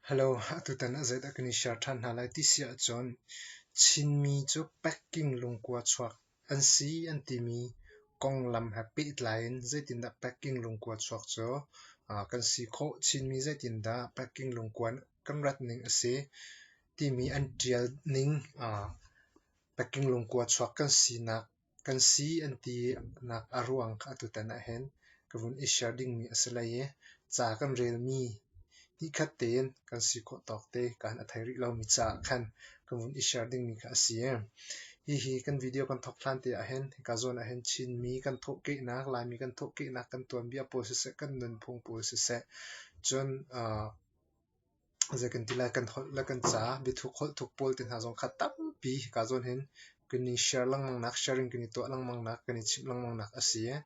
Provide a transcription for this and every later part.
Hello, atutan azait akani sharthan halai tisia John chinmi cho packing lungkwa chuak ansi antimi kong lam happy line zaitin da packing lungkwa chuak cho kan si kho chinmi zaitin da packing lungkwan kan rat ning ase timi antial ning packing lungkwa chuak kan si anti nak aruang atutan a hen kavun isharding mi asalaye cha kan rel mi ni khaten kan si kho tok te kan athai ri lo mi cha khan kan mun ishar ding mi kha siam hi kan video kan thok thlan te a hen ka zon a hen chin mi kan thok ke nak lai mi kan thok ke nak kan tuam bia po se kan nun phung po se chon zekan tila kan hol la kan cha bi thuk hol thuk pol tin ha zong khatam pi ka zon hen kani share lang mang nak sharing kani to lang mang nak kani chip lang mang nak asia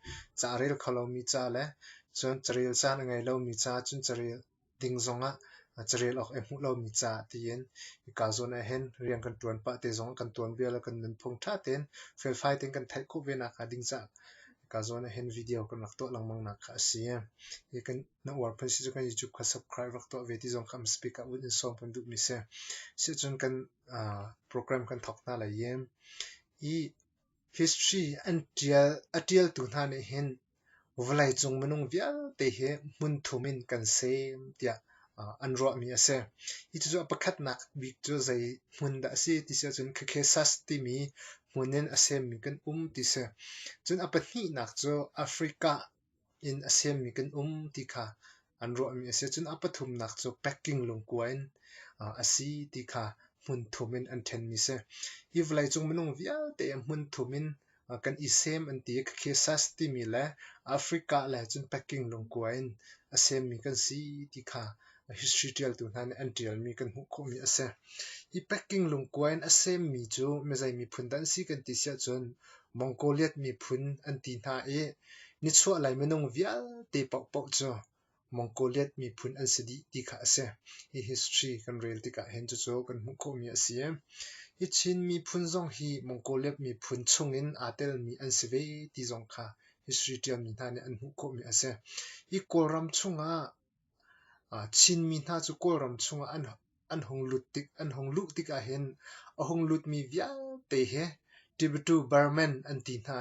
cha rel khalo mi cha le chon charil cha ngai lo mi cha chun charil ding zonga charil ok emu lo mi cha tien ka zon a hen riang kan tuan pa te zong kan tuan bia la kan nun phung tha ten fel fai ten kan thai khu ve na ka ding cha ka zon a hen video kan rak to lang mang nak kha asia kan na war phan si kan youtube kha subscribe rak to ve ti zong kam speak up within song pan du mi se si chun kan program kan thok na la yem i history atial tu na ne hen vlai chung manung vial te he mun thumin kan sem tia an ro mi ase i chu pakhat nak big chu zai mun da si ti se chun khe sas ti mi munen asem mi kan ti se chun apatni nak chu africa in asem mi kan ti kha an ro mi ase chun apathum nak chu packing lungkuain asi ti kha mun thumin an then mi se i vlai chung manung vial te mun thumin kan isem an ti khe sas ti mi la africa la chun packing lungkuain asem mi kan si ti kha history tial tu nan antial mi kan hu kho mi ase I packing lungkuain asem mi chu mezai mi phun dan si kan ti sia chun mongoliat mi phun an ti na ni chua lai menung vial te pok pok chu mongoliat mi phun an sidi ti kha ase I history kan rel ti ka hen chu kan hu kho mi ase I chin mi phun zong hi mongoliat mi phun chungin atel mi an sive ti zong kha history tial mi na ne an hu kho mi ase I kolram chunga chin mi na chu kolram chunga an hong lut tik a hen a hong lut mi vial te he Tibetu Burman an ti na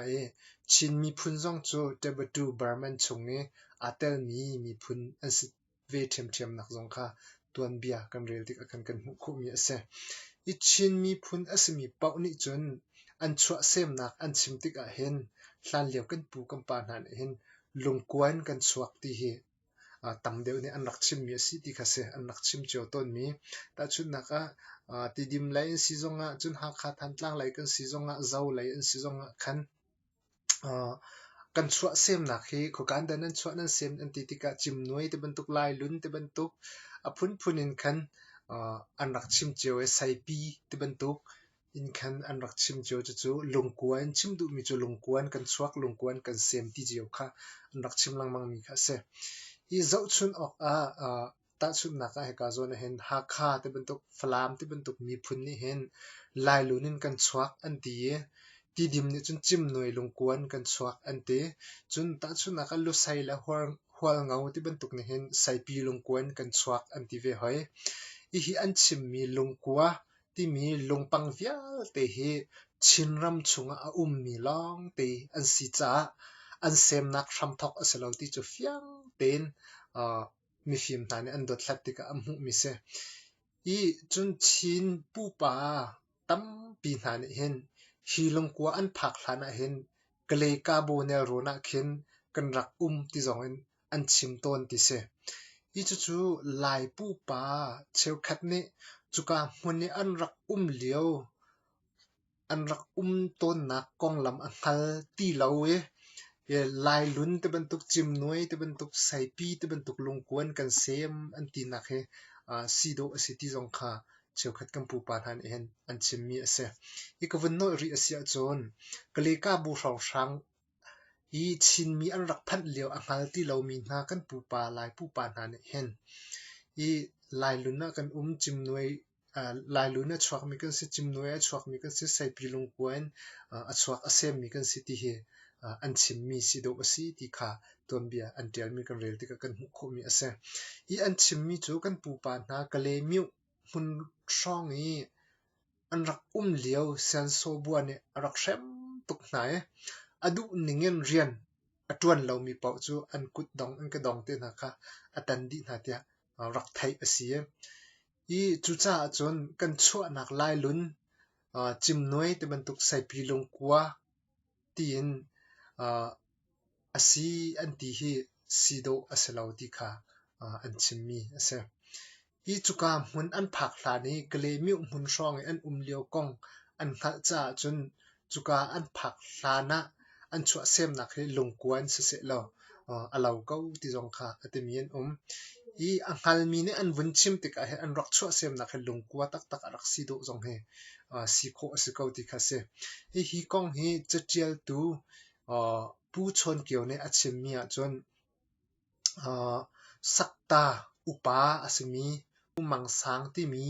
chin mi phun zong chu Tibetu Burman chunge atel mi phun an sit ve them nak zong kha tuan bia kan rel tik akan kan hu kho mi ase I chin mi phun asmi pau ni chun an chua sem nak an chim tik a hen hlan leo kan pu kan pa nan hen lungkuan kan chuak ti hi tam deu ni an rak chim mi si ti khase an rak chim cheu ton mi ta chun naka ti dim lai si zonga chun ha kha than tlang lai kan si zonga zau lai an si zonga khan kan chua sem nak hi ko kan dan an chua nan sem an ti tika chim noi te bantuk lai lun te bantuk a phun phunin khan an rak chim cheu e sai pi te bantuk in khan an rak chim cheu chu lungkuan chim du mi chu lungkuan kan chuak lungkuan kan sem ti jeu kha an rak chim lang mang mi kha se I zau chun ok ta chun naka he ka zon hen ha kha te bantuk flam te bantuk mi phun ni hen lai lunin kan chuak an ti ti dim ni chun chim noi lungkuan kan chuak an te chun ta chun naka lu sai la hwal ngau te bantuk ni hen sai pi lungkuan kan chuak an ti ve hoi I hi an chim mi lungkua ti mi lungpang vial te hi chinram chunga mi long te an si cha an sem nak ram thok asalo ti chu fiang ten mi phim ta ne an dot thlat tika amhu mi se I chun chin pu pa tam pi na ne hen hi lungkua an phak hlana hen kle ka bo ne rona khin kan rak ti zong an chim ton ti se I chu lai pu pa cheu khat ne chuka hmun ne an rak leo an rak ton na kong lam a ngal ti lo lai lun te bantuk chim noi te bantuk sai pi te bantuk lungkuan kan sem an ti nak he sido asiti zong kha cheu khat kam pu pa han hen an chim mi ase I ka vun no ri asia chon kale ka bu rau sang I chin mi an rak phat leo a ngal ti lo mi na kan pu pa lai pu pa han hen I lai lun na kan chim noi lai lun na chuak mi kan se chim noi a chuak mi kan se sai pi lungkuan a chuak asem mi kan se ti he an chim mi si do asi ti kha tuan bia an tel mi kan rel ti ka kan hu kho mi ase I an chim mi chu kan pu pa na ka le miu hun song I an rak liao san so buan rak shem tuk na adu ningen rian atuan lo mi pau chu an kut dong an ka dong te na kha atan di na tia rak thai asia I chu cha chon kan chua nak lai lun chim noi te ban tuk sai pi long kwa tin asi an ti hi sido asalo ti kha an chim mi ase I chu ka mun an phak hla ni kle mi mun song an leo kong an kha cha chun chu ka an phak hla na an chua sem nak hi long kwan se lo alo ko ti jong kha atemian I angal mi ne an vun chim tik a he an rak chua sem nak he long kwa tak tak rak si do jong he si kho si ko ti kha se hi kong hi chatial tu pu chon kyo ne achim mi a chon sakta upa asimi umang sang ti mi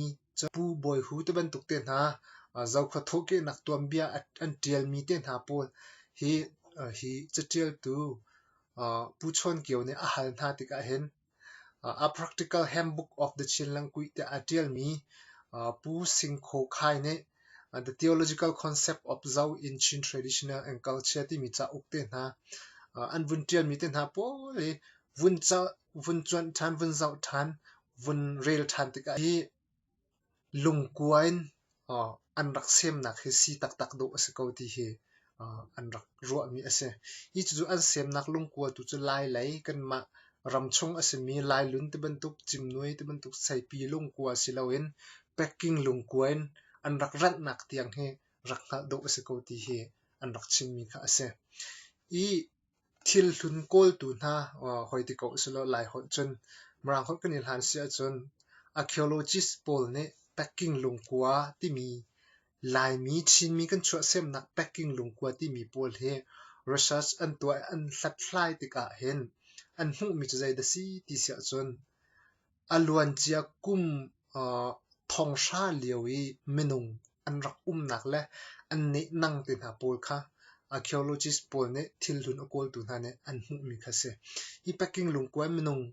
pu boy hu te ban tuk te na zau kha thoke nak tuam bia an tial mi te na pol hi chatial tu pu chon kyo ne a hal na ti ka hen a practical handbook of the Chinlang Kui te atial mi pu sing kho khai ne the theological concept of Zhao in Chin traditional and culture ti mi cha ukte na an vun tial mi te na po vun chuan than vun zau than vun rail than te ka hi lung kuain an rak sem nak he si tak tak do ase ko ti hi an rak ruwa mi ase I chu an sem nak lung kwa tu chu lai kan ma ramchong asemi lai lun te bentuk chimnoi te bentuk sai pi lung kwa silawin packing lung kwain an rak rat nak tiang he rak na do ase ko ti he an rak chimmi kha ase I thil hlun kol tu na hoiti ko silo lai hot chun marang hot kanil han sia chun archaeologist pol ne packing lung kwa ti mi lai mi chin mi kan chua sem nak packing lung kwa ti mi pol he research an tua an hlat hlai ti ka hen an hu mi chai da si ti sia chon aluan chia kum thong sha liawi menung an rak nak le an ne nang te na pol kha archaeologist pol ne thil lun akol tu na ne an hu mi kha se I packing lung kwa menung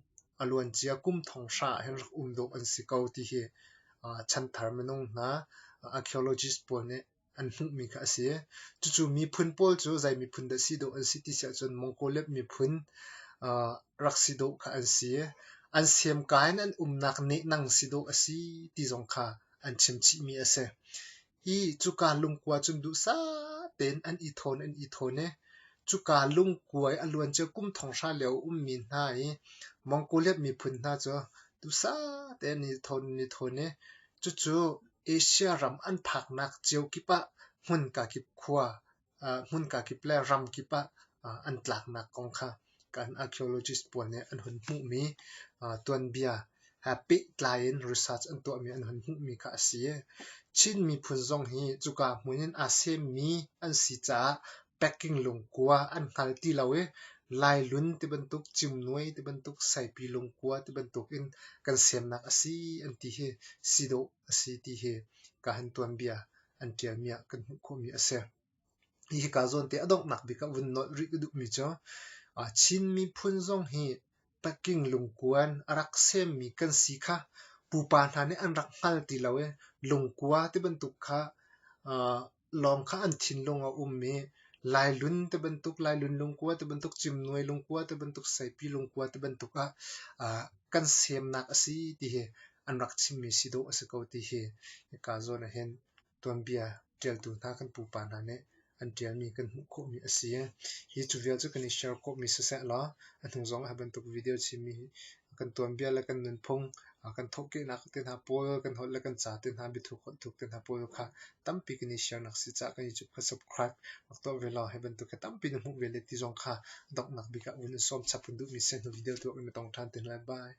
aluan chia kum thong sha hen rak do an si kau ti he chan thar menung na archaeologist pol ne an hu mi kha se chu mi phun pol chu zai mi phun da si do an si ti sia chon mongkolep mi phun raksido kha an si an siam kain an nak ne nang sido asi ti jong kha an chimchi mi ase I chu ka lung kwa chun du sa ten an I thon ne chu ka lung kwai aluan che kum thong sha leo min na I mongkolep mi phun na cho du sa ten ni thon ne chu Asia ram an phak nak cheu ki pa hun ka ki khwa hun ka ki ple ram ki pa an tlak nak kong kha kan archaeologist pol ne an hun mu mi tuan bia happy client research an to mi an hun mu mi kha asie chin mi phun zong hi chuka muinin asem mi an si cha packing lung kwa an khal ti lawe lai lun te bentuk chimnoi te bentuk sai pi lung kwa te bentuk in kan sem nak asi an ti he sido asi ti he ka han tuan bia an tial mi kan ko mi ase hi ka zon te adok nak bi ka vun not ri du mi cho chin mi phun zong hi packing lung kwan arak sem mi kan si kha pu pa na ne an rak ngal ti lawe lung kwa te bentuk kha lom kha an thin long a me lai lun te bentuk lai lun lung kwa te bentuk chim noi lung kwa te bentuk sai pi lung kwa te bentuk kan sem nak asi ti he an rak chim mi si do ase ko ti he ka zon a hen ton bia tel tu na kan pu pa na ne an tial mi kan ko mi asia hi chu vel chu kan share ko mi sa la an thung zong ha ban tuk video chi mi kan tuam bia la kan nun phong kan thok ke nak te na pol kan hol la kan cha te na bi thuk thuk te na pol kha tam pi kan share nak si cha kan youtube ka subscribe ak to vela ha ban tuk tam pi nu vele ti zong kha dok nak bi ka un som chapun du mi sen video tu mi tong than te bye